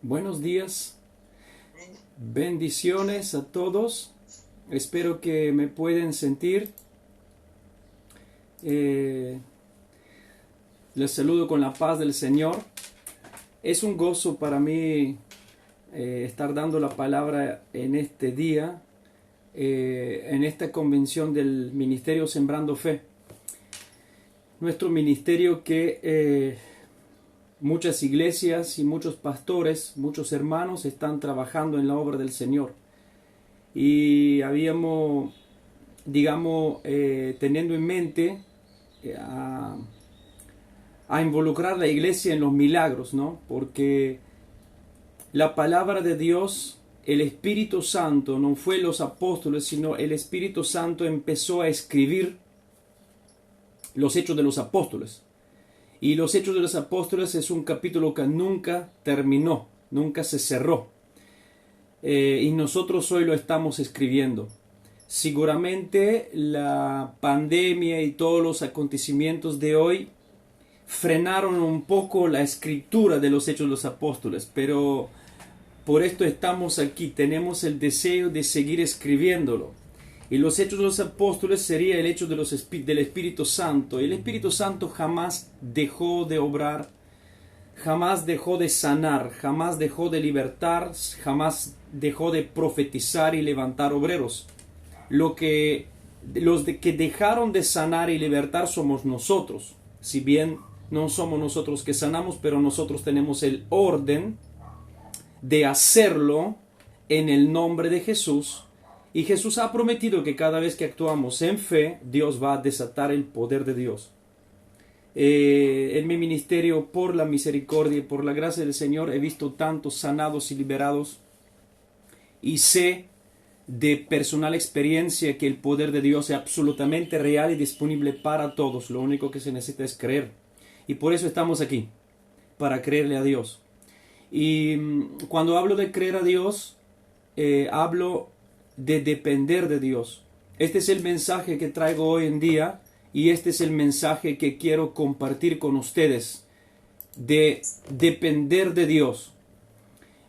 Buenos días, bendiciones a todos. Espero que me pueden sentir. Les saludo con la paz del Señor. Es un gozo para mí estar dando la palabra en este día, en esta convención del Ministerio Sembrando Fe. Nuestro ministerio que muchas iglesias y muchos pastores, muchos hermanos están trabajando en la obra del Señor. Y habíamos, teniendo en mente a involucrar la iglesia en los milagros, ¿no? Porque la palabra de Dios, el Espíritu Santo, no fue los apóstoles, sino el Espíritu Santo empezó a escribir los Hechos de los Apóstoles. Y los Hechos de los Apóstoles es un capítulo que nunca terminó, nunca se cerró. Y nosotros hoy lo estamos escribiendo. Seguramente la pandemia y todos los acontecimientos de hoy frenaron un poco la escritura de los Hechos de los Apóstoles, pero por esto estamos aquí, tenemos el deseo de seguir escribiéndolo. Y los Hechos de los Apóstoles sería el hecho de del Espíritu Santo. El Espíritu Santo jamás dejó de obrar, jamás dejó de sanar, jamás dejó de libertar, jamás dejó de profetizar y levantar obreros. Los que dejaron de sanar y libertar somos nosotros. Si bien no somos nosotros que sanamos, pero nosotros tenemos el orden de hacerlo en el nombre de Jesús. Y Jesús ha prometido que cada vez que actuamos en fe, Dios va a desatar el poder de Dios. En mi ministerio, por la misericordia y por la gracia del Señor, he visto tantos sanados y liberados. Y sé de personal experiencia que el poder de Dios es absolutamente real y disponible para todos. Lo único que se necesita es creer. Y por eso estamos aquí, para creerle a Dios. Y cuando hablo de creer a Dios, hablo de depender de Dios. Este es el mensaje que traigo hoy en día y este es el mensaje que quiero compartir con ustedes, de depender de Dios.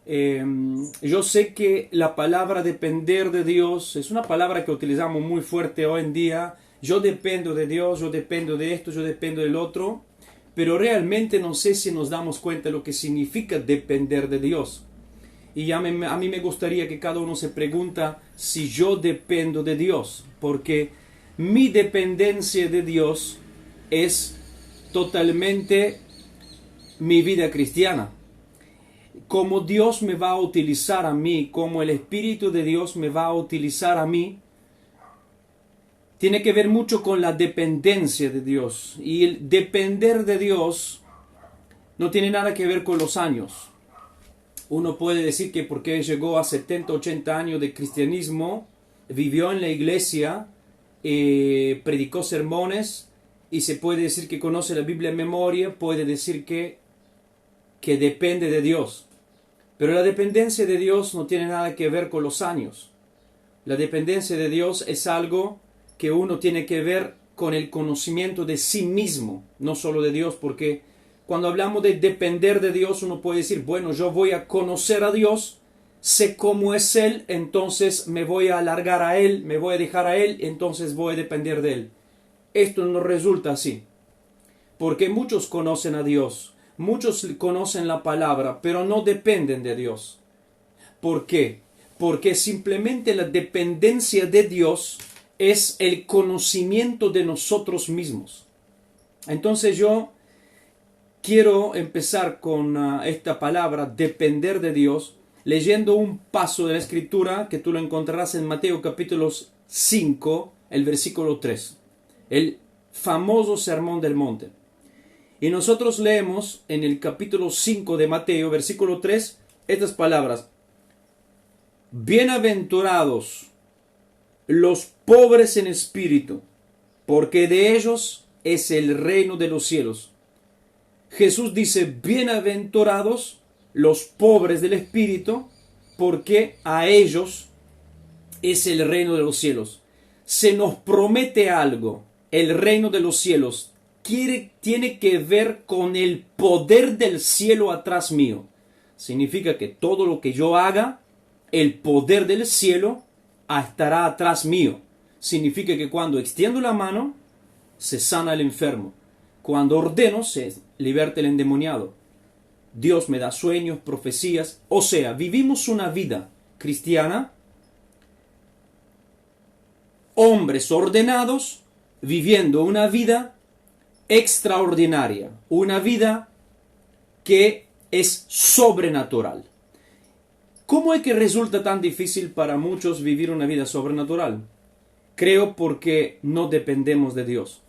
Yo sé que la palabra depender de Dios es una palabra que utilizamos muy fuerte hoy en día. Yo dependo de Dios, yo dependo de esto, yo dependo del otro, pero realmente no sé si nos damos cuenta de lo que significa depender de Dios. Y a mí me gustaría que cada uno se pregunta si yo dependo de Dios, porque mi dependencia de Dios es totalmente mi vida cristiana. Cómo Dios me va a utilizar a mí, cómo el Espíritu de Dios me va a utilizar a mí, tiene que ver mucho con la dependencia de Dios. Y el depender de Dios no tiene nada que ver con los años. Uno puede decir que porque llegó a 70, 80 años de cristianismo, vivió en la iglesia, predicó sermones y se puede decir que conoce la Biblia en memoria, puede decir que depende de Dios. Pero la dependencia de Dios no tiene nada que ver con los años. La dependencia de Dios es algo que uno tiene que ver con el conocimiento de sí mismo, no solo de Dios, porque cuando hablamos de depender de Dios, uno puede decir, bueno, yo voy a conocer a Dios, sé cómo es Él, entonces me voy a alargar a Él, me voy a dejar a Él, entonces voy a depender de Él. Esto no resulta así, porque muchos conocen a Dios, muchos conocen la palabra, pero no dependen de Dios. ¿Por qué? Porque simplemente la dependencia de Dios es el conocimiento de nosotros mismos. Entonces yo quiero empezar con esta palabra, depender de Dios, leyendo un paso de la Escritura que tú lo encontrarás en Mateo capítulo 5, el versículo 3. El famoso Sermón del Monte. Y nosotros leemos en el capítulo 5 de Mateo, versículo 3, estas palabras. Bienaventurados los pobres en espíritu, porque de ellos es el reino de los cielos. Jesús dice, bienaventurados los pobres del espíritu, porque a ellos es el reino de los cielos. Se nos promete algo. El reino de los cielos tiene que ver con el poder del cielo atrás mío. Significa que todo lo que yo haga, el poder del cielo estará atrás mío. Significa que cuando extiendo la mano, se sana el enfermo. Cuando ordeno, se liberta el endemoniado. Dios me da sueños, profecías. O sea, vivimos una vida cristiana, hombres ordenados, viviendo una vida extraordinaria, una vida que es sobrenatural. ¿Cómo es que resulta tan difícil para muchos vivir una vida sobrenatural? Creo porque no dependemos de Dios.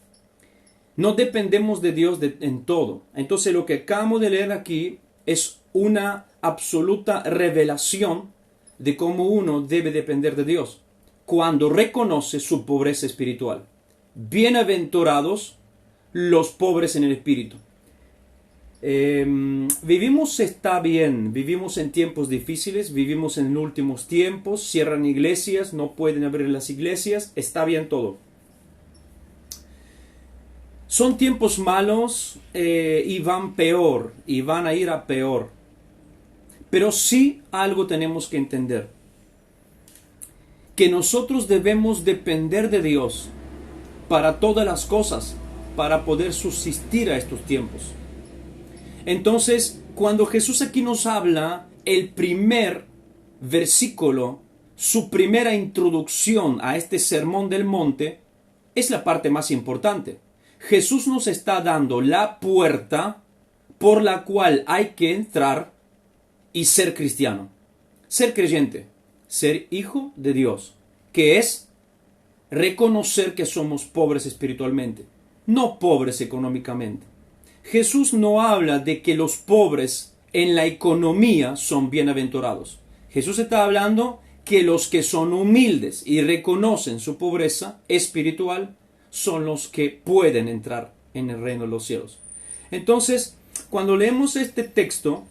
No dependemos de Dios en todo. Entonces lo que acabamos de leer aquí es una absoluta revelación de cómo uno debe depender de Dios cuando reconoce su pobreza espiritual. Bienaventurados los pobres en el espíritu. Está bien, vivimos en tiempos difíciles, vivimos en últimos tiempos, cierran iglesias, no pueden abrir las iglesias, está bien todo. Son tiempos malos y van peor, y van a ir a peor. Pero sí algo tenemos que entender, que nosotros debemos depender de Dios para todas las cosas, para poder subsistir a estos tiempos. Entonces, cuando Jesús aquí nos habla, el primer versículo, su primera introducción a este sermón del monte, es la parte más importante. Jesús nos está dando la puerta por la cual hay que entrar y ser cristiano, ser creyente, ser hijo de Dios, que es reconocer que somos pobres espiritualmente, no pobres económicamente. Jesús no habla de que los pobres en la economía son bienaventurados. Jesús está hablando que los que son humildes y reconocen su pobreza espiritual son los que pueden entrar en el reino de los cielos. Entonces, cuando leemos este texto,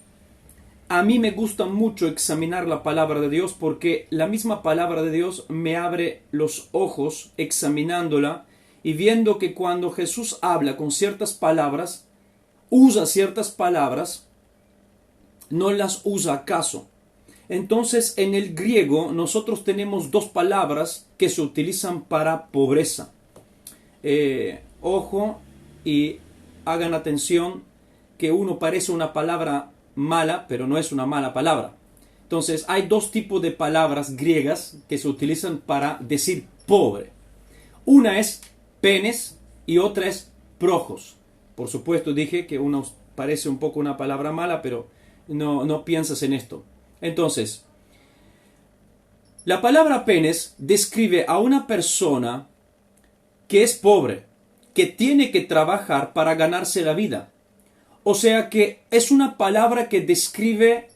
a mí me gusta mucho examinar la palabra de Dios porque la misma palabra de Dios me abre los ojos examinándola y viendo que cuando Jesús habla con ciertas palabras, usa ciertas palabras, no las usa acaso. Entonces, en el griego nosotros tenemos dos palabras que se utilizan para pobreza. Ojo y hagan atención que uno parece una palabra mala, pero no es una mala palabra. Entonces, hay dos tipos de palabras griegas que se utilizan para decir pobre. Una es penes y otra es projos. Por supuesto dije que uno parece un poco una palabra mala, pero no piensas en esto. Entonces, la palabra penes describe a una persona que es pobre, que tiene que trabajar para ganarse la vida. O sea que es una palabra que describe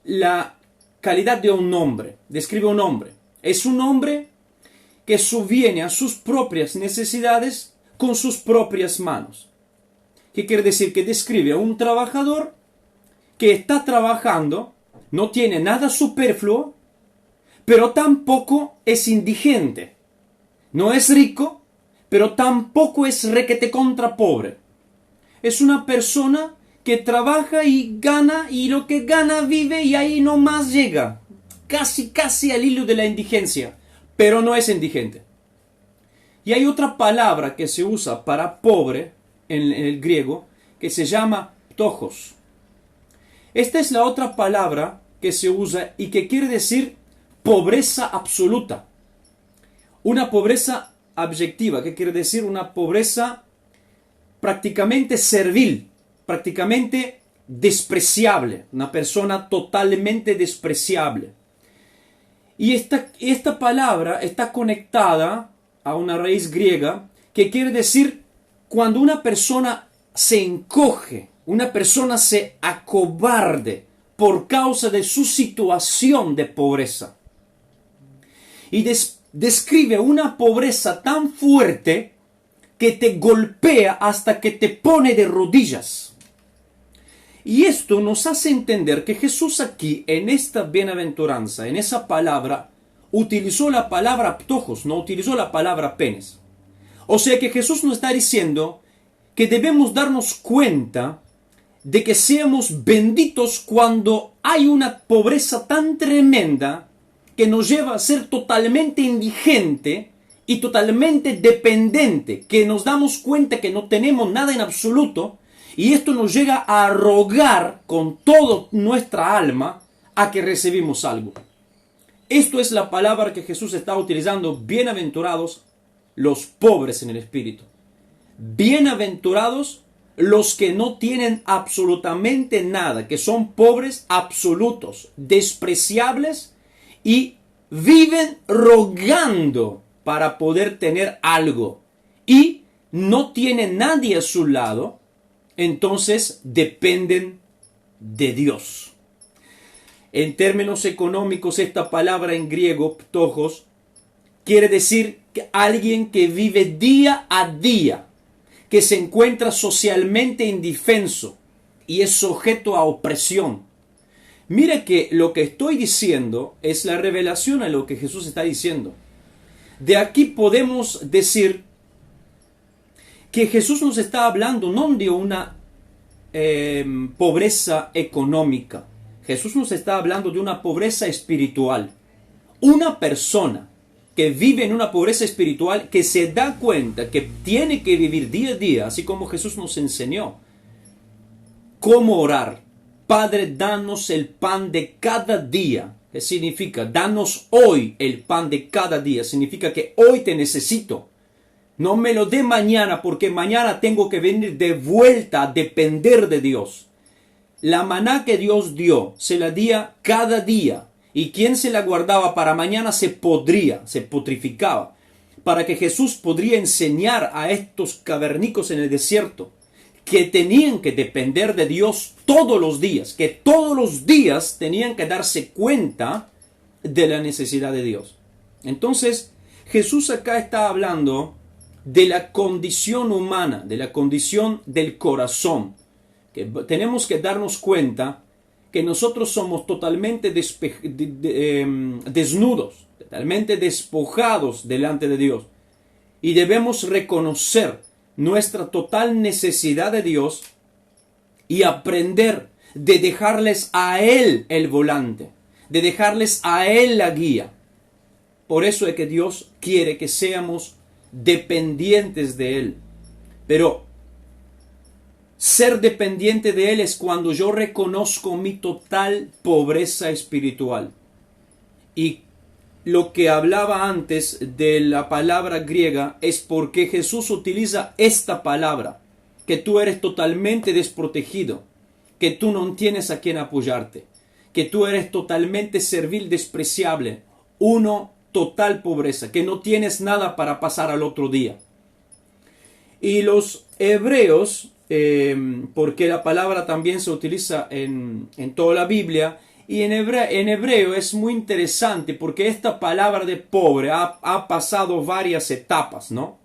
la calidad de un hombre, describe un hombre. Es un hombre que subviene a sus propias necesidades con sus propias manos. ¿Qué quiere decir? Que describe a un trabajador que está trabajando, no tiene nada superfluo, pero tampoco es indigente. No es rico, pero tampoco es requete contra pobre. Es una persona que trabaja y gana, y lo que gana vive y ahí nomás llega. Casi al hilo de la indigencia, pero no es indigente. Y hay otra palabra que se usa para pobre en el griego, que se llama ptojos. Esta es la otra palabra que se usa y que quiere decir pobreza absoluta. Una pobreza abyectiva, que quiere decir una pobreza prácticamente servil, prácticamente despreciable, una persona totalmente despreciable. Y esta palabra está conectada a una raíz griega que quiere decir cuando una persona se encoge, una persona se acobarde por causa de su situación de pobreza. Y describe una pobreza tan fuerte que te golpea hasta que te pone de rodillas. Y esto nos hace entender que Jesús aquí, en esta bienaventuranza, en esa palabra, utilizó la palabra ptojos, no utilizó la palabra penes. O sea que Jesús nos está diciendo que debemos darnos cuenta de que seamos benditos cuando hay una pobreza tan tremenda que nos lleva a ser totalmente indigente y totalmente dependiente, que nos damos cuenta que no tenemos nada en absoluto, y esto nos llega a rogar con toda nuestra alma a que recibimos algo. Esto es la palabra que Jesús está utilizando: bienaventurados los pobres en el espíritu. Bienaventurados los que no tienen absolutamente nada, que son pobres absolutos, despreciables, y viven rogando para poder tener algo, y no tienen nadie a su lado, entonces dependen de Dios. En términos económicos, esta palabra en griego, ptojos, quiere decir que alguien que vive día a día, que se encuentra socialmente indefenso y es sujeto a opresión. Mira que lo que estoy diciendo es la revelación a lo que Jesús está diciendo. De aquí podemos decir que Jesús nos está hablando no de una pobreza económica. Jesús nos está hablando de una pobreza espiritual. Una persona que vive en una pobreza espiritual, que se da cuenta que tiene que vivir día a día, así como Jesús nos enseñó cómo orar. Padre, danos el pan de cada día. ¿Qué significa? Danos hoy el pan de cada día. Significa que hoy te necesito. No me lo dé mañana, porque mañana tengo que venir de vuelta a depender de Dios. La maná que Dios dio, se la día cada día. Y quien se la guardaba para mañana se podría, se putrificaba. Para que Jesús podría enseñar a estos cavernícolas en el desierto que tenían que depender de Dios todos los días, que todos los días tenían que darse cuenta de la necesidad de Dios. Entonces, Jesús acá está hablando de la condición humana, de la condición del corazón, que tenemos que darnos cuenta que nosotros somos totalmente desnudos, totalmente despojados delante de Dios, y debemos reconocer nuestra total necesidad de Dios y aprender de dejarles a Él el volante, de dejarles a Él la guía. Por eso es que Dios quiere que seamos dependientes de Él. Pero ser dependiente de Él es cuando yo reconozco mi total pobreza espiritual. Y lo que hablaba antes de la palabra griega es porque Jesús utiliza esta palabra, que tú eres totalmente desprotegido, que tú no tienes a quien apoyarte, que tú eres totalmente servil, despreciable, total pobreza, que no tienes nada para pasar al otro día. Y los hebreos, porque la palabra también se utiliza en toda la Biblia, y en hebreo es muy interesante porque esta palabra de pobre ha pasado varias etapas, ¿no?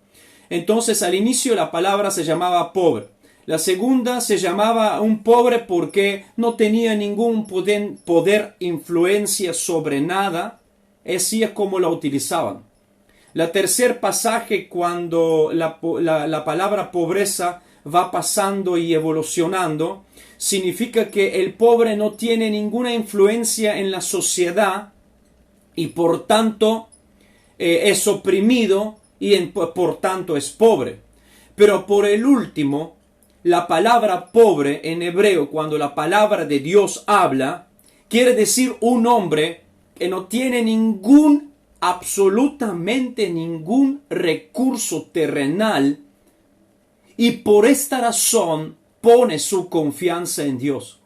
Entonces al inicio la palabra se llamaba pobre. La segunda se llamaba un pobre porque no tenía ningún poder, influencia sobre nada. Así es como la utilizaban. La tercer pasaje, cuando la palabra pobreza va pasando y evolucionando, significa que el pobre no tiene ninguna influencia en la sociedad y por tanto es oprimido y por tanto es pobre. Pero por el último, la palabra pobre en hebreo, cuando la palabra de Dios habla, quiere decir un hombre que no tiene absolutamente ningún recurso terrenal, y por esta razón pone su confianza en Dios.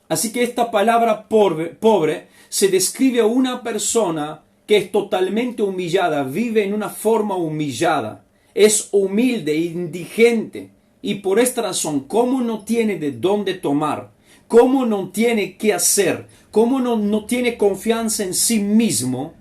Así que esta palabra pobre se describe a una persona que es totalmente humillada, vive en una forma humillada, es humilde, indigente, y por esta razón, como no tiene de dónde tomar, como no tiene qué hacer, como no tiene confianza en sí mismo,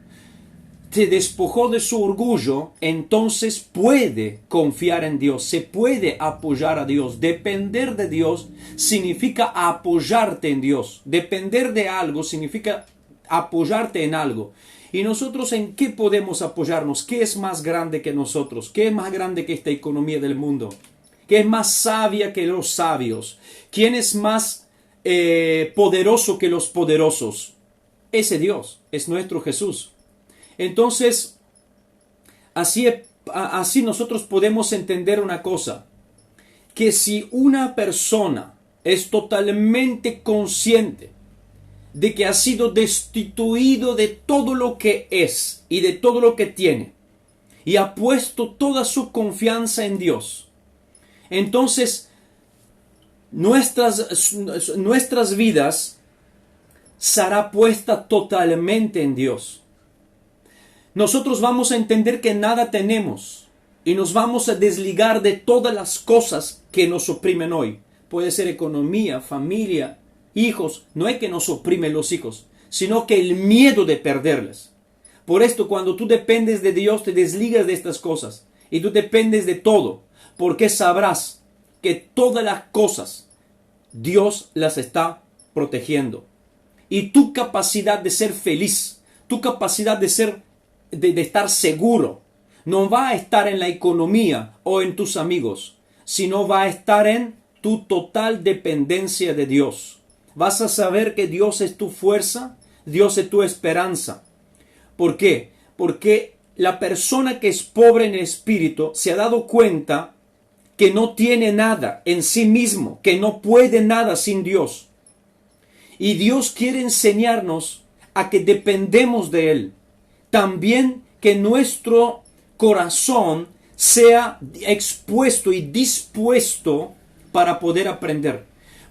se despojó de su orgullo, entonces puede confiar en Dios, se puede apoyar a Dios. Depender de Dios significa apoyarte en Dios. Depender de algo significa apoyarte en algo. ¿Y nosotros en qué podemos apoyarnos? ¿Qué es más grande que nosotros? ¿Qué es más grande que esta economía del mundo? que es más sabia que los sabios, quién es más poderoso que los poderosos. Ese Dios es nuestro Jesús. Entonces, así nosotros podemos entender una cosa, que si una persona es totalmente consciente de que ha sido destituido de todo lo que es y de todo lo que tiene, y ha puesto toda su confianza en Dios, entonces nuestras vidas será puesta totalmente en Dios. Nosotros vamos a entender que nada tenemos y nos vamos a desligar de todas las cosas que nos oprimen hoy. Puede ser economía, familia, hijos. No es que nos oprimen los hijos, sino que el miedo de perderles. Por esto, cuando tú dependes de Dios, te desligas de estas cosas y tú dependes de todo, porque sabrás que todas las cosas Dios las está protegiendo. Y tu capacidad de ser feliz, tu capacidad de estar seguro, no va a estar en la economía o en tus amigos, sino va a estar en tu total dependencia de Dios. Vas a saber que Dios es tu fuerza, Dios es tu esperanza. ¿Por qué? Porque la persona que es pobre en espíritu se ha dado cuenta que no tiene nada en sí mismo, que no puede nada sin Dios. Y Dios quiere enseñarnos a que dependemos de Él. También que nuestro corazón sea expuesto y dispuesto para poder aprender.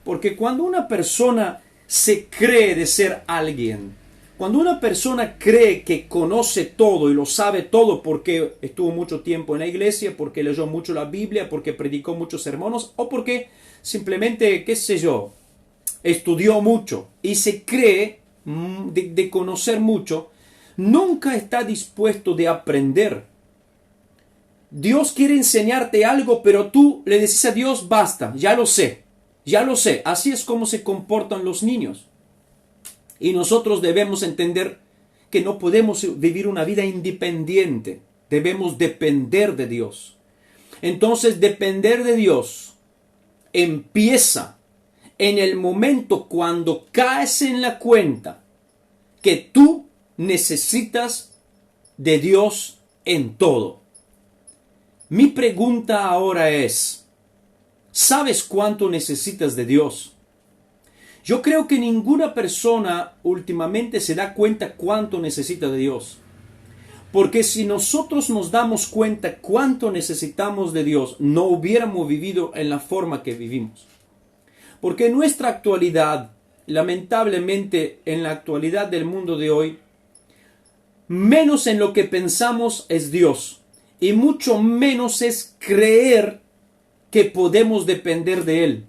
Porque cuando una persona se cree de ser alguien, cuando una persona cree que conoce todo y lo sabe todo porque estuvo mucho tiempo en la iglesia, porque leyó mucho la Biblia, porque predicó muchos sermones, o porque simplemente, qué sé yo, estudió mucho y se cree de conocer mucho, nunca está dispuesto de aprender. Dios quiere enseñarte algo, pero tú le dices a Dios, basta, ya lo sé. Así es como se comportan los niños. Y nosotros debemos entender que no podemos vivir una vida independiente. Debemos depender de Dios. Entonces, depender de Dios empieza en el momento cuando caes en la cuenta que tú necesitas de Dios en todo. Mi pregunta ahora es, ¿sabes cuánto necesitas de Dios? Yo creo que ninguna persona últimamente se da cuenta cuánto necesita de Dios. Porque si nosotros nos damos cuenta cuánto necesitamos de Dios, no hubiéramos vivido en la forma que vivimos. Porque en nuestra actualidad, lamentablemente en la actualidad del mundo de hoy, menos en lo que pensamos es Dios. Y mucho menos es creer que podemos depender de Él.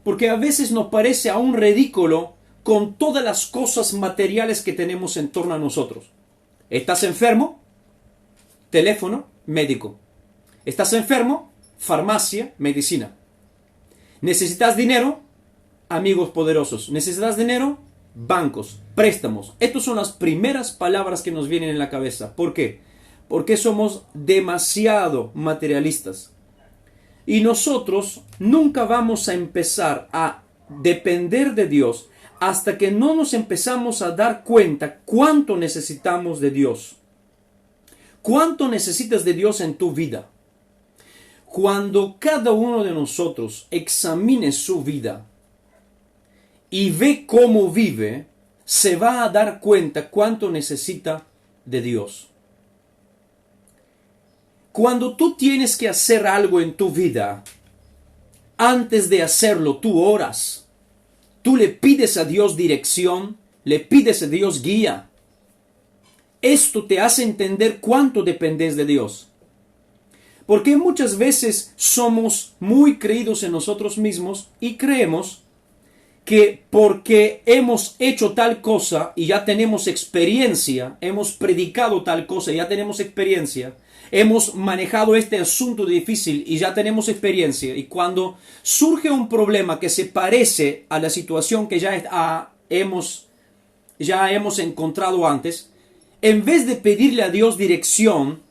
Porque a veces nos parece aún ridículo con todas las cosas materiales que tenemos en torno a nosotros. ¿Estás enfermo? Teléfono, médico. ¿Estás enfermo? Farmacia, medicina. ¿Necesitas dinero? Amigos poderosos. ¿Necesitas dinero? Bancos, préstamos. Estas son las primeras palabras que nos vienen en la cabeza. ¿Por qué? Porque somos demasiado materialistas. Y nosotros nunca vamos a empezar a depender de Dios hasta que no nos empezamos a dar cuenta cuánto necesitamos de Dios. ¿Cuánto necesitas de Dios en tu vida? Cuando cada uno de nosotros examine su vida y ve cómo vive, se va a dar cuenta cuánto necesita de Dios. Cuando tú tienes que hacer algo en tu vida, antes de hacerlo tú oras. Tú le pides a Dios dirección, le pides a Dios guía. Esto te hace entender cuánto dependes de Dios. Porque muchas veces somos muy creídos en nosotros mismos y creemos que porque hemos hecho tal cosa y ya tenemos experiencia, hemos predicado tal cosa y ya tenemos experiencia, hemos manejado este asunto difícil y ya tenemos experiencia, y cuando surge un problema que se parece a la situación que ya hemos encontrado antes, en vez de pedirle a Dios dirección,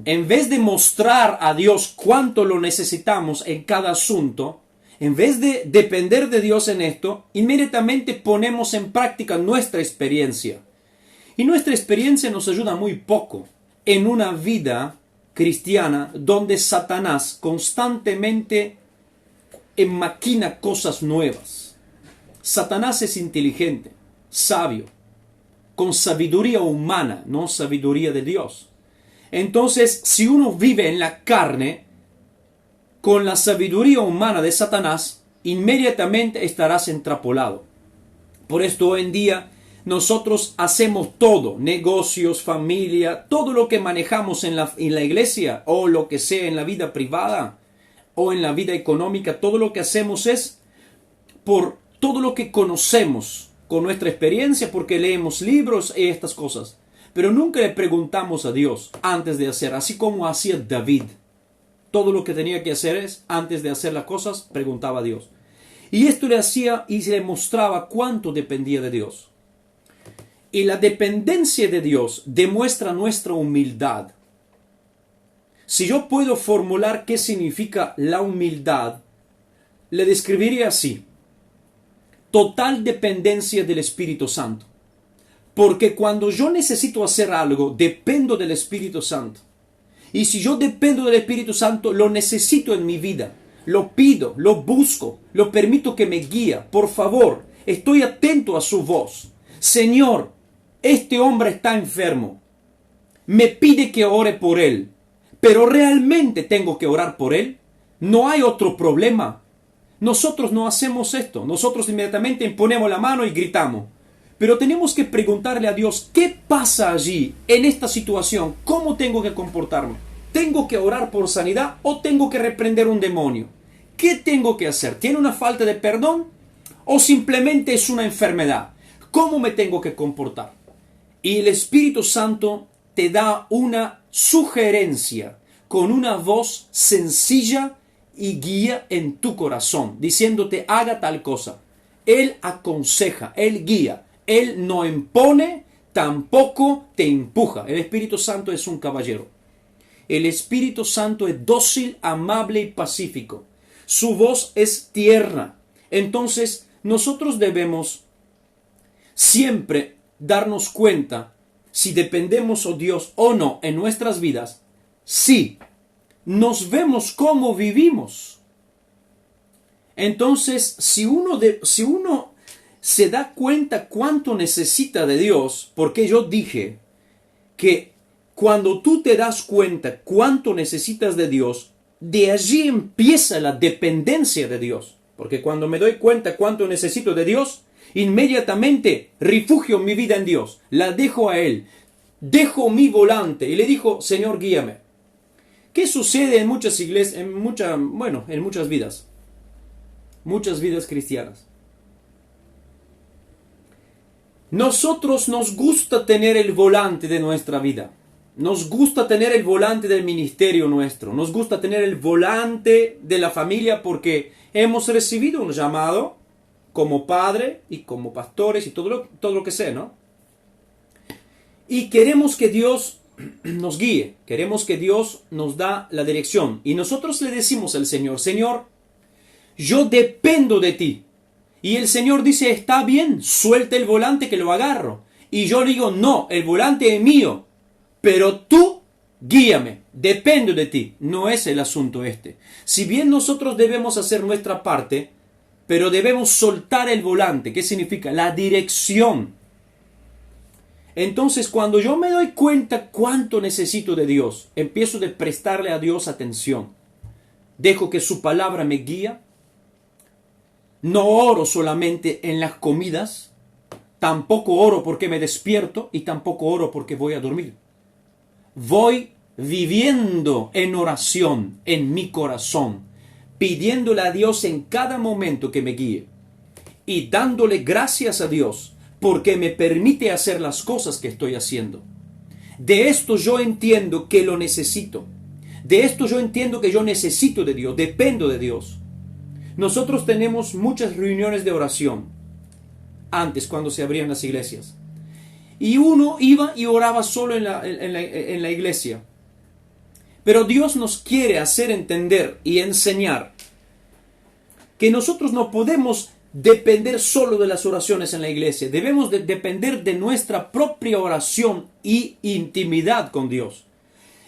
en vez de mostrar a Dios cuánto lo necesitamos en cada asunto, en vez de depender de Dios en esto, inmediatamente ponemos en práctica nuestra experiencia. Y nuestra experiencia nos ayuda muy poco en una vida cristiana donde Satanás constantemente maquina cosas nuevas. Satanás es inteligente, sabio, con sabiduría humana, no sabiduría de Dios. Entonces, si uno vive en la carne, con la sabiduría humana de Satanás, inmediatamente estarás entrapolado. Por esto hoy en día nosotros hacemos todo, negocios, familia, todo lo que manejamos en la iglesia o lo que sea en la vida privada o en la vida económica, todo lo que hacemos es por todo lo que conocemos con nuestra experiencia, porque leemos libros y estas cosas. Pero nunca le preguntamos a Dios antes de hacer, así como hacía David. Todo lo que tenía que hacer es, antes de hacer las cosas, preguntaba a Dios. Y esto le hacía y se le mostraba cuánto dependía de Dios. Y la dependencia de Dios demuestra nuestra humildad. Si yo puedo formular qué significa la humildad, le describiría así: total dependencia del Espíritu Santo. Porque cuando yo necesito hacer algo, dependo del Espíritu Santo. Y si yo dependo del Espíritu Santo, lo necesito en mi vida. Lo pido, lo busco, lo permito que me guíe. Por favor, estoy atento a su voz. Señor, este hombre está enfermo. Me pide que ore por él. Pero ¿realmente tengo que orar por él? No hay otro problema. Nosotros no hacemos esto. Nosotros inmediatamente imponemos la mano y gritamos. Pero tenemos que preguntarle a Dios, ¿qué pasa allí en esta situación? ¿Cómo tengo que comportarme? ¿Tengo que orar por sanidad o tengo que reprender un demonio? ¿Qué tengo que hacer? ¿Tiene una falta de perdón o simplemente es una enfermedad? ¿Cómo me tengo que comportar? Y el Espíritu Santo te da una sugerencia con una voz sencilla y guía en tu corazón, diciéndote haga tal cosa. Él aconseja, Él guía. Él no impone, tampoco te empuja. El Espíritu Santo es un caballero. El Espíritu Santo es dócil, amable y pacífico. Su voz es tierna. Entonces, nosotros debemos siempre darnos cuenta si dependemos de Dios o no en nuestras vidas, si nos vemos cómo vivimos. Entonces, si uno se da cuenta cuánto necesita de Dios, porque yo dije que cuando tú te das cuenta cuánto necesitas de Dios, de allí empieza la dependencia de Dios. Porque cuando me doy cuenta cuánto necesito de Dios, inmediatamente refugio mi vida en Dios, la dejo a Él, dejo mi volante y le digo, Señor, guíame. ¿Qué sucede en muchas iglesias, en muchas vidas? Muchas vidas cristianas. Nosotros nos gusta tener el volante de nuestra vida. Nos gusta tener el volante del ministerio nuestro. Nos gusta tener el volante de la familia porque hemos recibido un llamado como padre y como pastores y todo lo que sea, ¿no? Y queremos que Dios nos guíe. Queremos que Dios nos da la dirección. Y nosotros le decimos al Señor, Señor, yo dependo de ti. Y el Señor dice, está bien, suelta el volante que lo agarro. Y yo digo, no, el volante es mío. Pero tú, guíame, dependo de ti. No es el asunto este. Si bien nosotros debemos hacer nuestra parte, pero debemos soltar el volante. ¿Qué significa? La dirección. Entonces, cuando yo me doy cuenta cuánto necesito de Dios, empiezo a prestarle a Dios atención. Dejo que su palabra me guíe. No oro solamente en las comidas, tampoco oro porque me despierto y tampoco oro porque voy a dormir. Voy viviendo en oración en mi corazón, pidiéndole a Dios en cada momento que me guíe y dándole gracias a Dios porque me permite hacer las cosas que estoy haciendo. De esto yo entiendo que lo necesito. De esto yo entiendo que yo necesito de Dios, dependo de Dios. Nosotros tenemos muchas reuniones de oración antes cuando se abrían las iglesias. Y uno iba y oraba solo en la iglesia. Pero Dios nos quiere hacer entender y enseñar que nosotros no podemos depender solo de las oraciones en la iglesia. Debemos depender de nuestra propia oración y intimidad con Dios.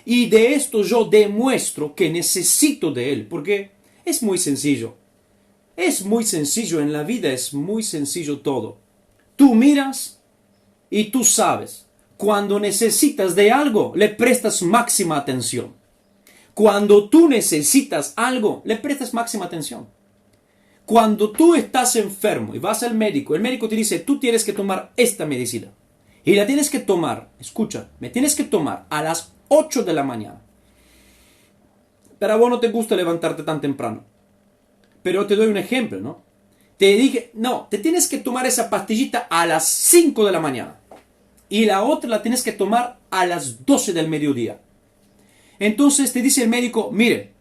Y de esto yo demuestro que necesito de Él, porque es muy sencillo. Es muy sencillo en la vida, es muy sencillo todo. Tú miras y tú sabes. Cuando necesitas de algo, le prestas máxima atención. Cuando tú necesitas algo, le prestas máxima atención. Cuando tú estás enfermo y vas al médico, el médico te dice, tú tienes que tomar esta medicina. Y la tienes que tomar, escucha, me tienes que tomar a las 8 de la mañana. Pero a vos no te gusta levantarte tan temprano. Pero te doy un ejemplo, ¿no? Te dije, no, te tienes que tomar esa pastillita a las 5 de la mañana. Y la otra la tienes que tomar a las 12 del mediodía. Entonces te dice el médico, mire,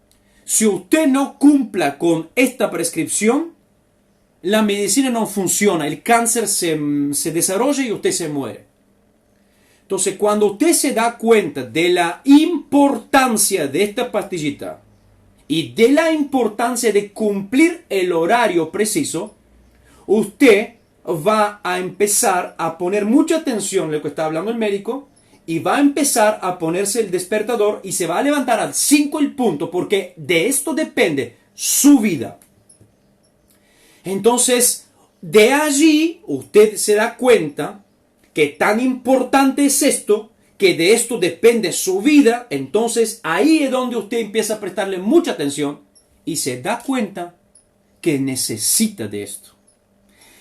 si usted no cumpla con esta prescripción, la medicina no funciona, el cáncer se desarrolla y usted se muere. Entonces, cuando usted se da cuenta de la importancia de esta pastillita y de la importancia de cumplir el horario preciso, usted va a empezar a poner mucha atención en lo que está hablando el médico y va a empezar a ponerse el despertador y se va a levantar al 5 el punto, porque de esto depende su vida. Entonces, de allí usted se da cuenta que tan importante es esto, que de esto depende su vida. Entonces ahí es donde usted empieza a prestarle mucha atención y se da cuenta que necesita de esto.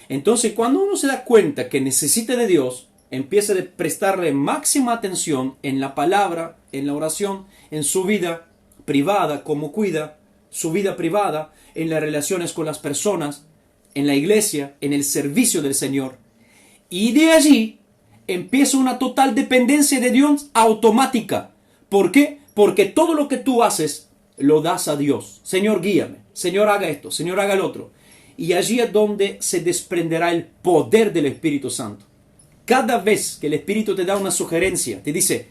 Entonces cuando uno se da cuenta que necesita de Dios, empieza a prestarle máxima atención en la palabra, en la oración, en su vida privada, cómo cuida su vida privada, en las relaciones con las personas, en la iglesia, en el servicio del Señor. Y de allí empieza una total dependencia de Dios automática. ¿Por qué? Porque todo lo que tú haces lo das a Dios. Señor, guíame. Señor, haga esto. Señor, haga el otro. Y allí es donde se desprenderá el poder del Espíritu Santo. Cada vez que el Espíritu te da una sugerencia, te dice,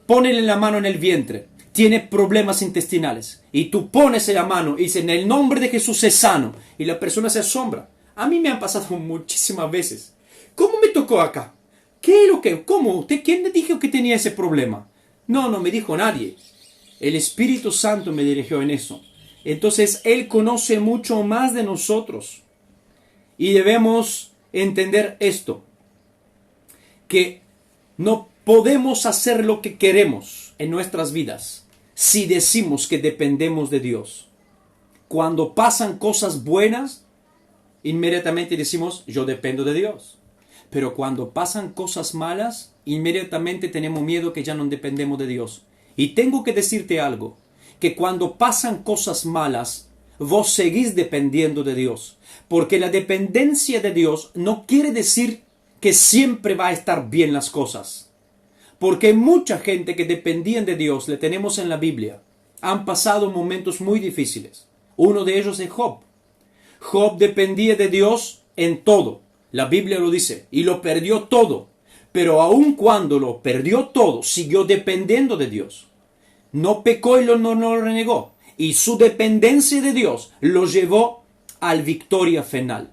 ponele la mano en el vientre, tiene problemas intestinales, y tú pones la mano y dices, en el nombre de Jesús es sano, y la persona se asombra. A mí me han pasado muchísimas veces. ¿Cómo me tocó acá? ¿Qué es lo que? ¿Cómo? ¿Usted quién le dijo que tenía ese problema? No me dijo nadie. El Espíritu Santo me dirigió en eso. Entonces Él conoce mucho más de nosotros. Y debemos entender esto, que no podemos hacer lo que queremos en nuestras vidas si decimos que dependemos de Dios. Cuando pasan cosas buenas, inmediatamente decimos, yo dependo de Dios. Pero cuando pasan cosas malas, inmediatamente tenemos miedo que ya no dependemos de Dios. Y tengo que decirte algo, que cuando pasan cosas malas, vos seguís dependiendo de Dios. Porque la dependencia de Dios no quiere decir que siempre va a estar bien las cosas. Porque mucha gente que dependían de Dios, le tenemos en la Biblia, han pasado momentos muy difíciles. Uno de ellos es Job. Job dependía de Dios en todo. La Biblia lo dice, y lo perdió todo. Pero aun cuando lo perdió todo, siguió dependiendo de Dios. No pecó y no lo renegó. Y su dependencia de Dios lo llevó a la victoria final.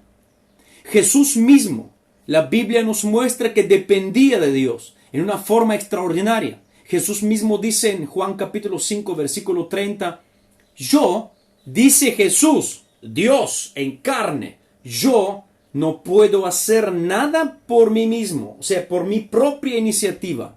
Jesús mismo, la Biblia nos muestra que dependía de Dios en una forma extraordinaria. Jesús mismo dice en Juan capítulo 5, versículo 30, yo, dice Jesús, Dios en carne, yo no puedo hacer nada por mí mismo, o sea, por mi propia iniciativa.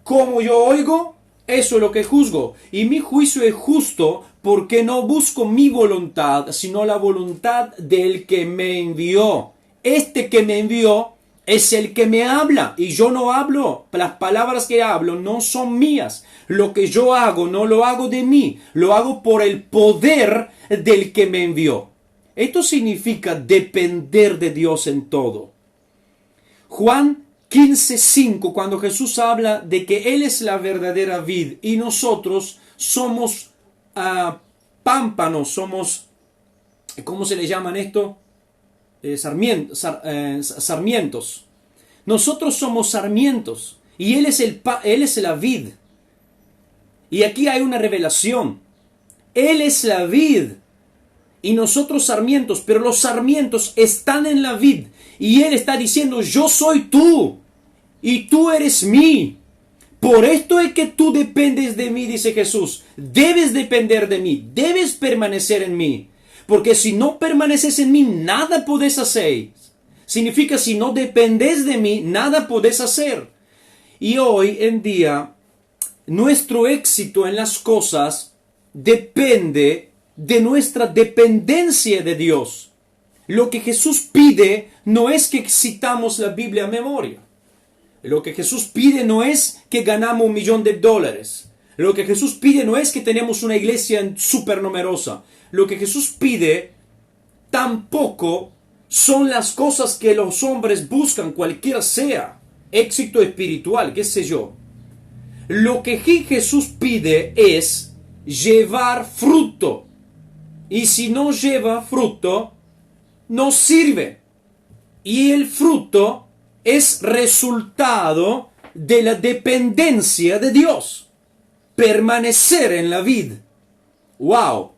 Como yo oigo, eso es lo que juzgo. Y mi juicio es justo porque no busco mi voluntad, sino la voluntad del que me envió. Este que me envió es el que me habla y yo no hablo. Las palabras que hablo no son mías. Lo que yo hago no lo hago de mí, lo hago por el poder del que me envió. Esto significa depender de Dios en todo. Juan 15:5, cuando Jesús habla de que Él es la verdadera vid y nosotros somos pámpanos, somos, ¿cómo se le llaman esto? Sarmientos. Nosotros somos sarmientos y Él es la vid. Y aquí hay una revelación. Él es la vid y nosotros sarmientos, pero los sarmientos están en la vid. Y Él está diciendo, yo soy tú y tú eres mí. Por esto es que tú dependes de mí, dice Jesús. Debes depender de mí, debes permanecer en mí. Porque si no permaneces en mí, nada podés hacer. Significa, si no dependes de mí, nada podés hacer. Y hoy en día, nuestro éxito en las cosas depende de nuestra dependencia de Dios. Lo que Jesús pide no es que citamos la Biblia a memoria. Lo que Jesús pide no es que ganamos $1,000,000. Lo que Jesús pide no es que tenemos una iglesia súper numerosa. Lo que Jesús pide tampoco son las cosas que los hombres buscan, cualquiera sea. Éxito espiritual, qué sé yo. Lo que Jesús pide es llevar fruto. Y si no lleva fruto, no sirve. Y el fruto es resultado de la dependencia de Dios. Permanecer en la vid. ¡Wow!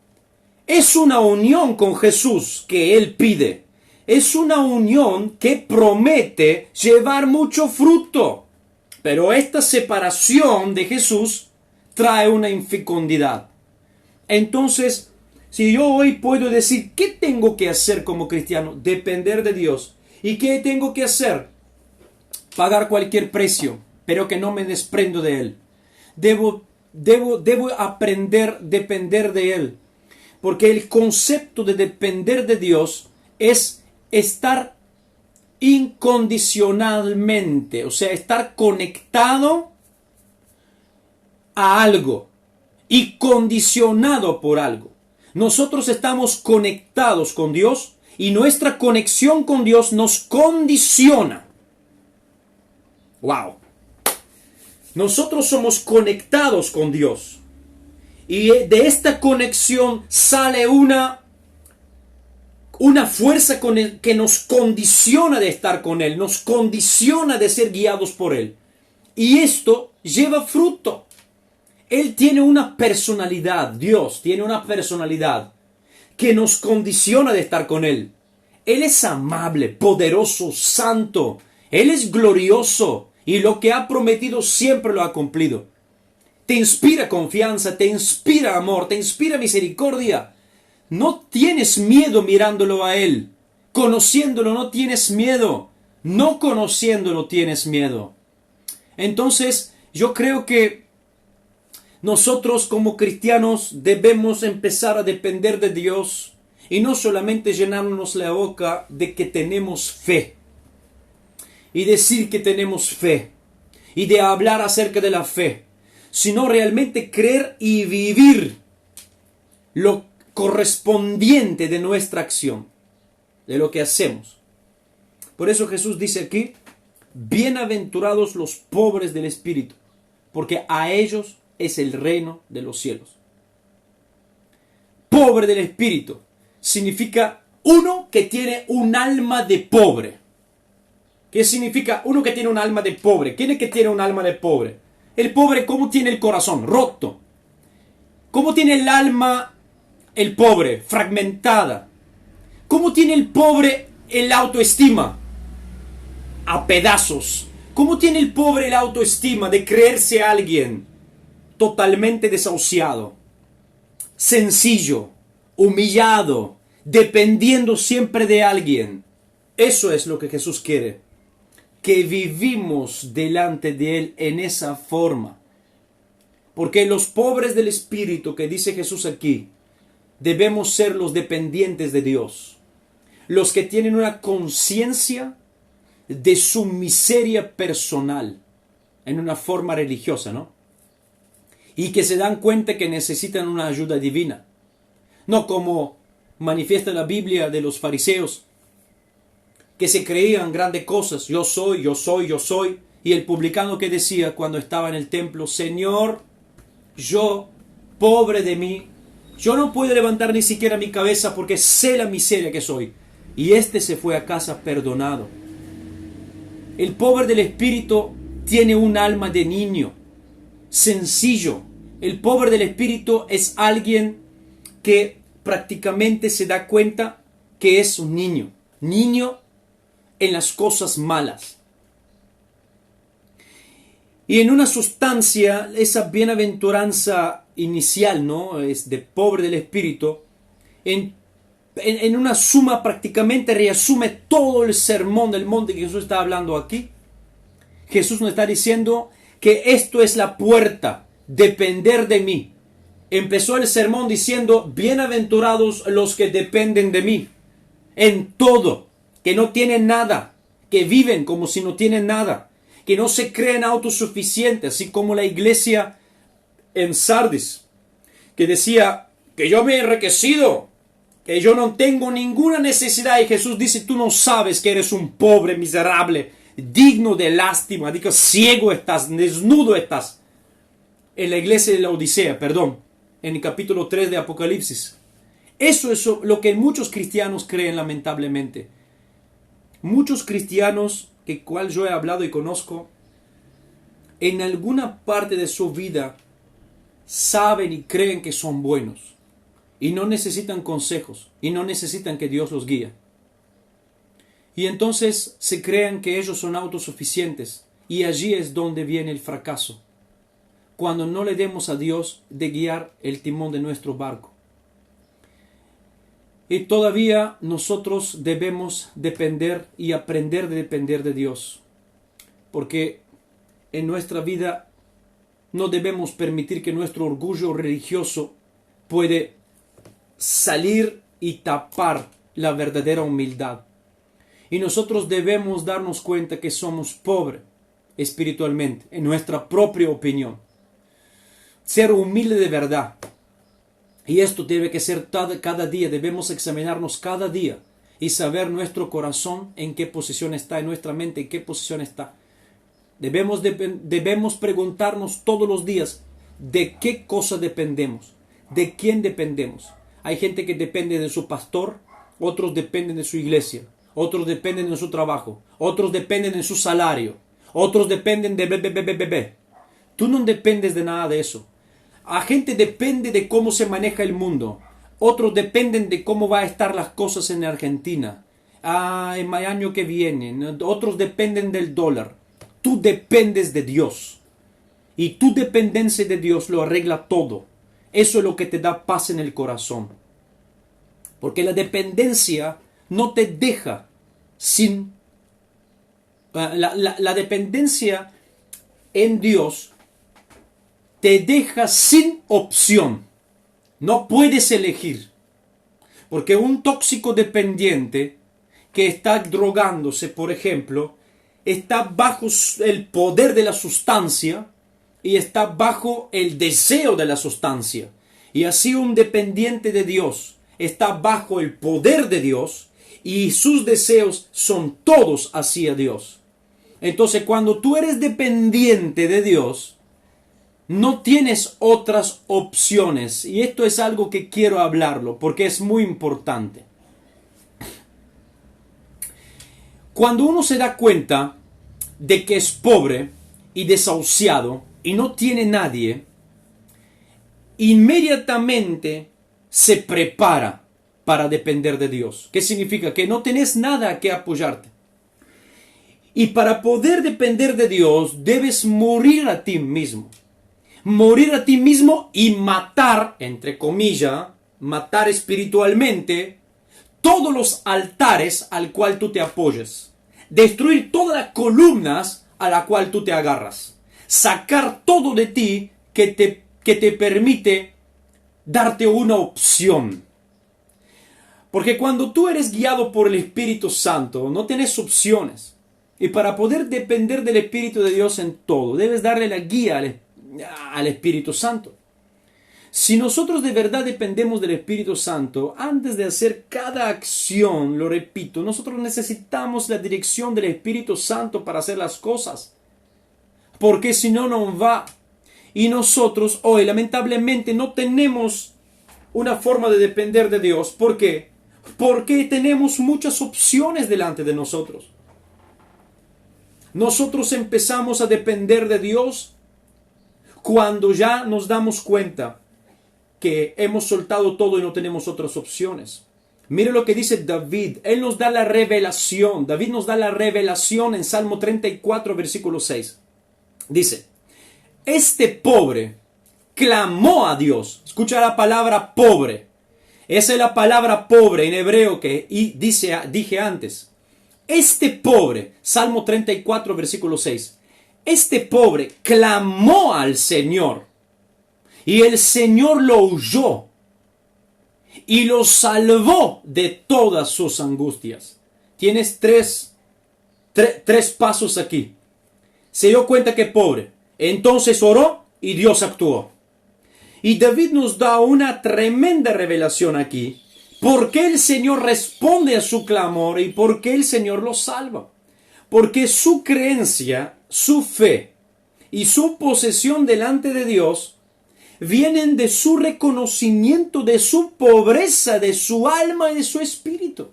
Es una unión con Jesús que Él pide. Es una unión que promete llevar mucho fruto. Pero esta separación de Jesús trae una infecundidad. Entonces, si yo hoy puedo decir, ¿qué tengo que hacer como cristiano? Depender de Dios. ¿Y qué tengo que hacer? Pagar cualquier precio, pero que no me desprendo de Él. Debo aprender a depender de Él. Porque el concepto de depender de Dios es estar incondicionalmente, o sea, estar conectado a algo y condicionado por algo. Nosotros estamos conectados con Dios y nuestra conexión con Dios nos condiciona. ¡Wow! Nosotros somos conectados con Dios. Y de esta conexión sale una fuerza que nos condiciona de estar con Él, nos condiciona de ser guiados por Él. Y esto lleva fruto. Él tiene una personalidad, Dios tiene una personalidad que nos condiciona de estar con Él. Él es amable, poderoso, santo. Él es glorioso y lo que ha prometido siempre lo ha cumplido. Te inspira confianza, te inspira amor, te inspira misericordia. No tienes miedo mirándolo a Él. Conociéndolo no tienes miedo. No conociéndolo tienes miedo. Entonces, yo creo que nosotros como cristianos debemos empezar a depender de Dios y no solamente llenarnos la boca de que tenemos fe y decir que tenemos fe y de hablar acerca de la fe, sino realmente creer y vivir lo correspondiente de nuestra acción, de lo que hacemos. Por eso Jesús dice aquí, bienaventurados los pobres del espíritu, porque a ellos es el reino de los cielos. Pobre del espíritu significa uno que tiene un alma de pobre. ¿Qué significa uno que tiene un alma de pobre? ¿Quién es que tiene un alma de pobre? El pobre, ¿cómo tiene el corazón? Roto. ¿Cómo tiene el alma el pobre? Fragmentada. ¿Cómo tiene el pobre el autoestima? A pedazos. ¿Cómo tiene el pobre el autoestima de creerse alguien? Totalmente desahuciado, sencillo, humillado, dependiendo siempre de alguien. Eso es lo que Jesús quiere, que vivimos delante de Él en esa forma. Porque los pobres del espíritu que dice Jesús aquí, debemos ser los dependientes de Dios, los que tienen una conciencia de su miseria personal, en una forma religiosa, ¿no? Y que se dan cuenta que necesitan una ayuda divina. No como manifiesta la Biblia de los fariseos, que se creían grandes cosas. Yo soy, yo soy, yo soy. Y el publicano que decía cuando estaba en el templo, Señor, yo, pobre de mí, yo no puedo levantar ni siquiera mi cabeza porque sé la miseria que soy. Y este se fue a casa perdonado. El pobre del espíritu tiene un alma de niño, sencillo, El pobre del espíritu es alguien que prácticamente se da cuenta que es un niño. Niño en las cosas malas. Y en una sustancia, esa bienaventuranza inicial, ¿no? Es de pobre del espíritu. En una suma prácticamente resume todo el sermón del monte que Jesús está hablando aquí. Jesús nos está diciendo que esto es la puerta, depender de mí. Empezó el sermón diciendo, bienaventurados los que dependen de mí, en todo, que no tienen nada, que viven como si no tienen nada, que no se creen autosuficientes, así como la iglesia en Sardis, que decía que yo me he enriquecido, que yo no tengo ninguna necesidad, y Jesús dice, tú no sabes que eres un pobre, miserable, digno de lástima, digo, ciego estás, desnudo estás. En la iglesia de la Odisea, perdón, en el capítulo 3 de Apocalipsis. Eso es lo que muchos cristianos creen, lamentablemente. Muchos cristianos, que cual yo he hablado y conozco, en alguna parte de su vida saben y creen que son buenos. Y no necesitan consejos. Y no necesitan que Dios los guíe. Y entonces se creen que ellos son autosuficientes. Y allí es donde viene el fracaso. Cuando no le demos a Dios de guiar el timón de nuestro barco. Y todavía nosotros debemos depender y aprender de depender de Dios. Porque en nuestra vida no debemos permitir que nuestro orgullo religioso puede salir y tapar la verdadera humildad. Y nosotros debemos darnos cuenta que somos pobres espiritualmente, en nuestra propia opinión. Ser humilde de verdad. Y esto debe que ser cada día. Debemos examinarnos cada día y saber nuestro corazón en qué posición está, en nuestra mente en qué posición está. Debemos preguntarnos todos los días de qué cosa dependemos, de quién dependemos. Hay gente que depende de su pastor, otros dependen de su iglesia, otros dependen de su trabajo, otros dependen de su salario, otros dependen de Tú no dependes de nada de eso. A gente depende de cómo se maneja el mundo. Otros dependen de cómo va a estar las cosas en Argentina. En el año que viene. Otros dependen del dólar. Tú dependes de Dios. Y tu dependencia de Dios lo arregla todo. Eso es lo que te da paz en el corazón. Porque la dependencia no te deja sin... La dependencia en Dios te deja sin opción. No puedes elegir. Porque un tóxico dependiente que está drogándose, por ejemplo, está bajo el poder de la sustancia y está bajo el deseo de la sustancia. Y así un dependiente de Dios está bajo el poder de Dios y sus deseos son todos hacia Dios. Entonces, cuando tú eres dependiente de Dios, no tienes otras opciones. Y esto es algo que quiero hablarlo porque es muy importante. Cuando uno se da cuenta de que es pobre y desahuciado y no tiene nadie, inmediatamente se prepara para depender de Dios. ¿Qué significa? Que no tenés nada a que apoyarte. Y para poder depender de Dios, debes morir a ti mismo. Morir a ti mismo y matar, entre comillas, matar espiritualmente, todos los altares al cual tú te apoyes. Destruir todas las columnas a la cual tú te agarras. Sacar todo de ti que te permite darte una opción. Porque cuando tú eres guiado por el Espíritu Santo, no tienes opciones. Y para poder depender del Espíritu de Dios en todo, debes darle la guía al Espíritu Santo. Si nosotros de verdad dependemos del Espíritu Santo, antes de hacer cada acción, lo repito, nosotros necesitamos la dirección del Espíritu Santo para hacer las cosas. Porque si no, no va. Y nosotros hoy, lamentablemente, no tenemos una forma de depender de Dios. ¿Por qué? Porque tenemos muchas opciones delante de nosotros. Nosotros empezamos a depender de Dios cuando ya nos damos cuenta que hemos soltado todo y no tenemos otras opciones. Mire lo que dice David. Él nos da la revelación. David nos da la revelación en Salmo 34, versículo 6. Dice, este pobre clamó a Dios. Escucha la palabra pobre. Esa es la palabra pobre en hebreo que dije antes. Este pobre, Salmo 34, versículo 6. Este pobre clamó al Señor y el Señor lo oyó y lo salvó de todas sus angustias. Tienes tres pasos aquí. Se dio cuenta que es pobre. Entonces oró y Dios actuó. Y David nos da una tremenda revelación aquí. ¿Por qué el Señor responde a su clamor y por qué el Señor lo salva? Porque su creencia, su fe y su posesión delante de Dios vienen de su reconocimiento de su pobreza, de su alma y de su espíritu.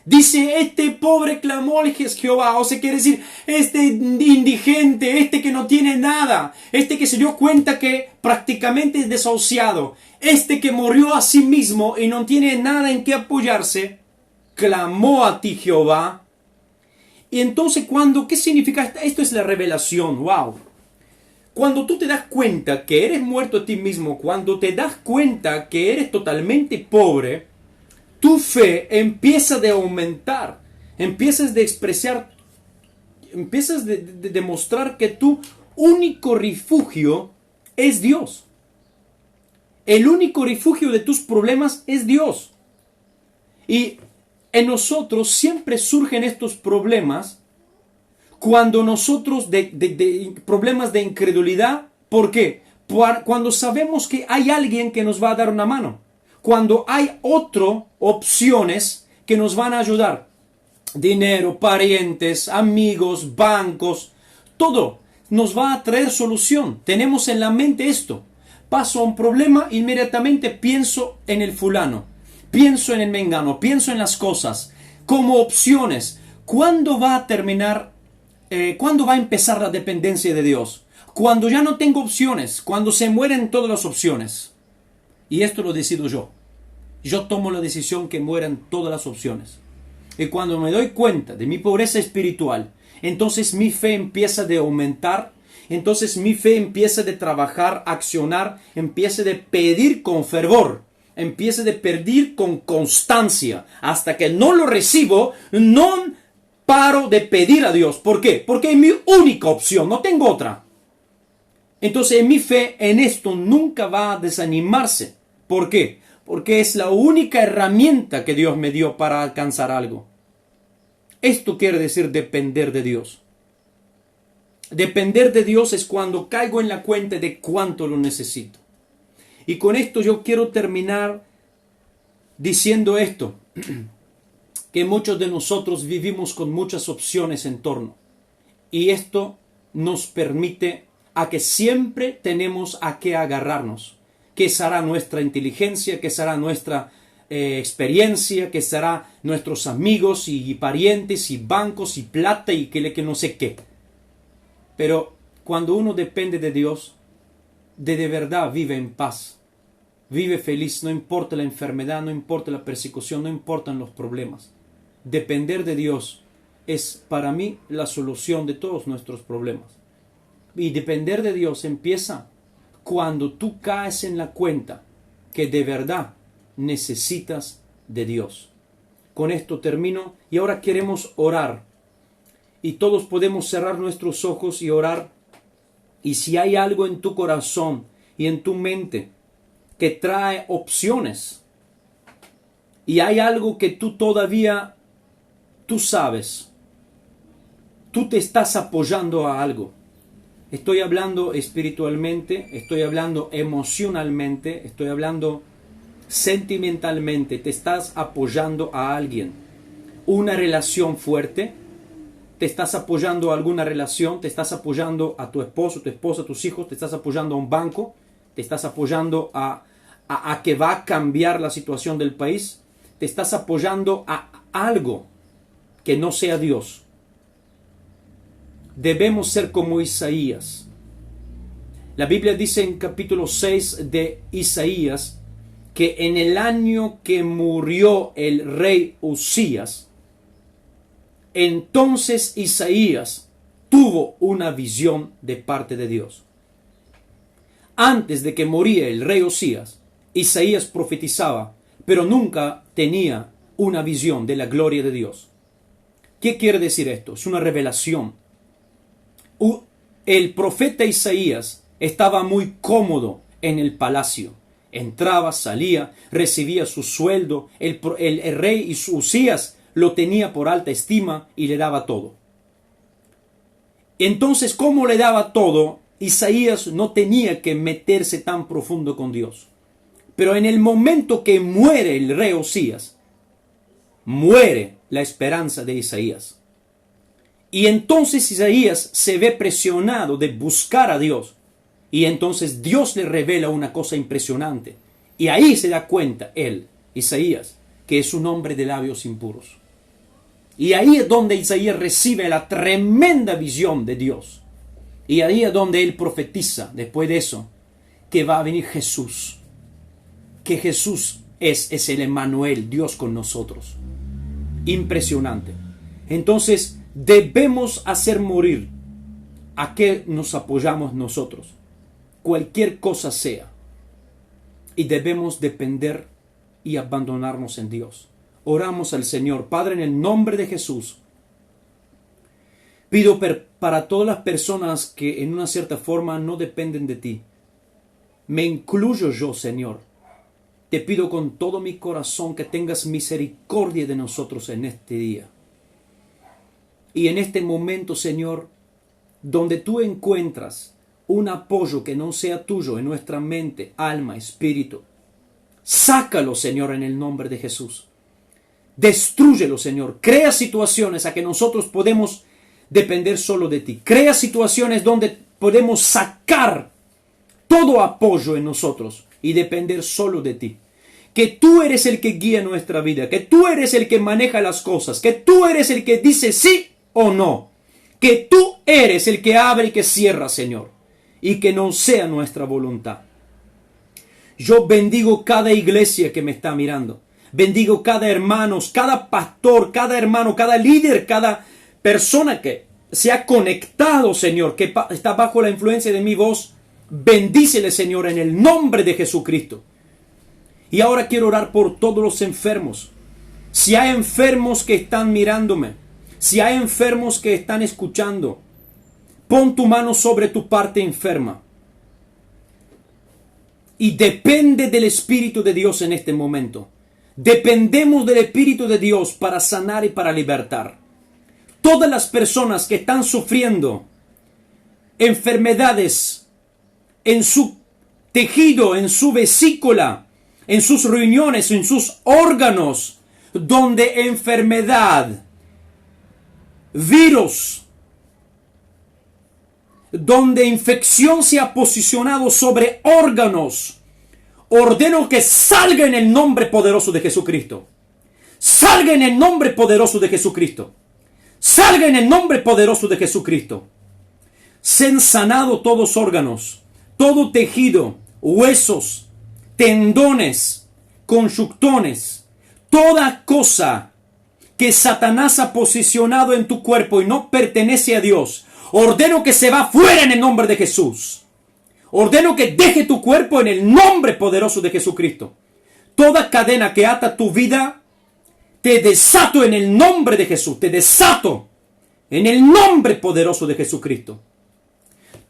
Dice, este pobre clamó al Jehová, o sea, quiere decir, este indigente, este que no tiene nada, este que se dio cuenta que prácticamente es desahuciado, este que murió a sí mismo y no tiene nada en qué apoyarse, clamó a ti, Jehová. Y entonces, ¿qué significa esto? Esto es la revelación, wow. Cuando tú te das cuenta que eres muerto a ti mismo, cuando te das cuenta que eres totalmente pobre, tu fe empieza de aumentar, empiezas de expresar, empiezas de demostrar que tu único refugio es Dios. El único refugio de tus problemas es Dios. Y en nosotros siempre surgen estos problemas cuando nosotros, problemas de incredulidad. ¿Por qué? Cuando sabemos que hay alguien que nos va a dar una mano. Cuando hay otras opciones que nos van a ayudar. Dinero, parientes, amigos, bancos, todo nos va a traer solución. Tenemos en la mente esto. Paso a un problema, inmediatamente pienso en el fulano. Pienso en el mengano, pienso en las cosas. Como opciones. ¿Cuándo va a terminar? ¿Cuándo va a empezar la dependencia de Dios? Cuando ya no tengo opciones. Cuando se mueren todas las opciones. Y esto lo decido yo. Yo tomo la decisión que mueran todas las opciones. Y cuando me doy cuenta de mi pobreza espiritual, entonces mi fe empieza de aumentar, entonces mi fe empieza de trabajar, accionar, empieza de pedir con fervor, empieza de pedir con constancia. Hasta que no lo recibo, no paro de pedir a Dios. ¿Por qué? Porque es mi única opción, no tengo otra. Entonces mi fe en esto nunca va a desanimarse. ¿Por qué? Porque es la única herramienta que Dios me dio para alcanzar algo. Esto quiere decir depender de Dios. Depender de Dios es cuando caigo en la cuenta de cuánto lo necesito. Y con esto yo quiero terminar diciendo esto. Que muchos de nosotros vivimos con muchas opciones en torno. Y esto nos permite a que siempre tenemos a qué agarrarnos. ¿Qué será nuestra inteligencia? ¿Qué será nuestra experiencia? ¿Qué será nuestros amigos y parientes y bancos y plata y que no sé qué? Pero cuando uno depende de Dios, de verdad vive en paz. Vive feliz, no importa la enfermedad, no importa la persecución, no importan los problemas. Depender de Dios es para mí la solución de todos nuestros problemas. Y depender de Dios empieza cuando tú caes en la cuenta que de verdad necesitas de Dios. Con esto termino y ahora queremos orar. Y todos podemos cerrar nuestros ojos y orar. Y si hay algo en tu corazón y en tu mente que trae opciones, y hay algo que tú todavía, tú sabes, tú te estás apoyando a algo. Estoy hablando espiritualmente, estoy hablando emocionalmente, estoy hablando sentimentalmente. Te estás apoyando a alguien. Una relación fuerte, te estás apoyando a alguna relación, te estás apoyando a tu esposo, tu esposa, tus hijos, te estás apoyando a un banco, te estás apoyando a que va a cambiar la situación del país, te estás apoyando a algo que no sea Dios. Debemos ser como Isaías. La Biblia dice en capítulo 6 de Isaías que en el año que murió el rey Usías, entonces Isaías tuvo una visión de parte de Dios. Antes de que moría el rey Usías, Isaías profetizaba, pero nunca tenía una visión de la gloria de Dios. ¿Qué quiere decir esto? Es una revelación. El profeta Isaías estaba muy cómodo en el palacio. Entraba, salía, recibía su sueldo. El rey Usías lo tenía por alta estima y le daba todo. Entonces, ¿cómo le daba todo? Isaías no tenía que meterse tan profundo con Dios. Pero en el momento que muere el rey Usías, muere la esperanza de Isaías. Y entonces Isaías se ve presionado de buscar a Dios. Y entonces Dios le revela una cosa impresionante. Y ahí se da cuenta él, Isaías, que es un hombre de labios impuros. Y ahí es donde Isaías recibe la tremenda visión de Dios. Y ahí es donde él profetiza, después de eso, que va a venir Jesús. Que Jesús es el Emmanuel, Dios con nosotros. Impresionante. Entonces, debemos hacer morir a qué nos apoyamos nosotros, cualquier cosa sea, y debemos depender y abandonarnos en Dios. Oramos al Señor. Padre, en el nombre de Jesús, pido para todas las personas que en una cierta forma no dependen de ti, me incluyo yo, Señor. Te pido con todo mi corazón que tengas misericordia de nosotros en este día. Y en este momento, Señor, donde tú encuentras un apoyo que no sea tuyo en nuestra mente, alma, espíritu, sácalo, Señor, en el nombre de Jesús. Destrúyelo, Señor. Crea situaciones a que nosotros podemos depender solo de ti. Crea situaciones donde podemos sacar todo apoyo en nosotros y depender solo de ti. Que tú eres el que guía nuestra vida, que tú eres el que maneja las cosas, que tú eres el que dice sí o no, que tú eres el que abre y que cierra, Señor, y que no sea nuestra voluntad. Yo bendigo cada iglesia que me está mirando, bendigo cada hermano, cada pastor, cada hermano, cada líder, cada persona que se ha conectado, Señor, que está bajo la influencia de mi voz. Bendícele, Señor, en el nombre de Jesucristo. Y ahora quiero orar por todos los enfermos. Si hay enfermos que están mirándome, si hay enfermos que están escuchando, pon tu mano sobre tu parte enferma. Y depende del Espíritu de Dios en este momento. Dependemos del Espíritu de Dios para sanar y para libertar. Todas las personas que están sufriendo enfermedades en su tejido, en su vesícula, en sus riñones, en sus órganos, donde enfermedad, virus, donde infección se ha posicionado sobre órganos, ordeno que salga en el nombre poderoso de Jesucristo. Salga en el nombre poderoso de Jesucristo. Salga en el nombre poderoso de Jesucristo. Sean sanados todos órganos, todo tejido, huesos, tendones, conjunctones, toda cosa que Satanás ha posicionado en tu cuerpo y no pertenece a Dios, ordeno que se va fuera en el nombre de Jesús. Ordeno que deje tu cuerpo en el nombre poderoso de Jesucristo. Toda cadena que ata tu vida, te desato en el nombre de Jesús. Te desato en el nombre poderoso de Jesucristo.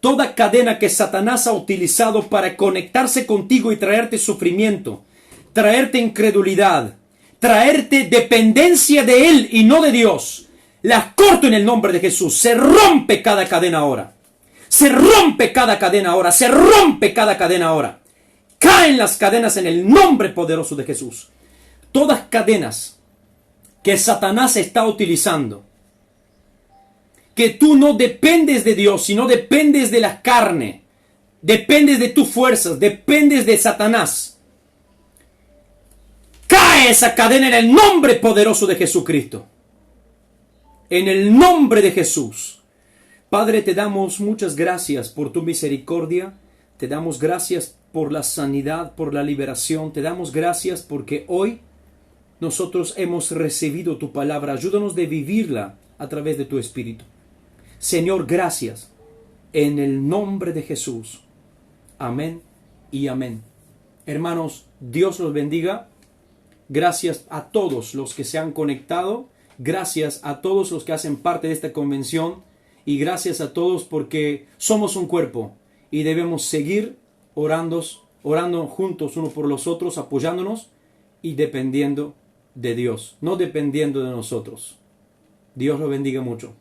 Toda cadena que Satanás ha utilizado para conectarse contigo y traerte sufrimiento, traerte incredulidad, traerte dependencia de Él y no de Dios, la corto en el nombre de Jesús. Se rompe cada cadena ahora. Se rompe cada cadena ahora. Se rompe cada cadena ahora. Caen las cadenas en el nombre poderoso de Jesús. Todas cadenas que Satanás está utilizando, que tú no dependes de Dios, sino dependes de la carne, dependes de tus fuerzas, dependes de Satanás. Cae esa cadena en el nombre poderoso de Jesucristo. En el nombre de Jesús. Padre, te damos muchas gracias por tu misericordia. Te damos gracias por la sanidad, por la liberación. Te damos gracias porque hoy nosotros hemos recibido tu palabra. Ayúdanos de vivirla a través de tu Espíritu. Señor, gracias. En el nombre de Jesús. Amén y amén. Hermanos, Dios los bendiga. Gracias a todos los que se han conectado. Gracias a todos los que hacen parte de esta convención. Y gracias a todos porque somos un cuerpo y debemos seguir orando juntos unos por los otros, apoyándonos y dependiendo de Dios, no dependiendo de nosotros. Dios los bendiga mucho.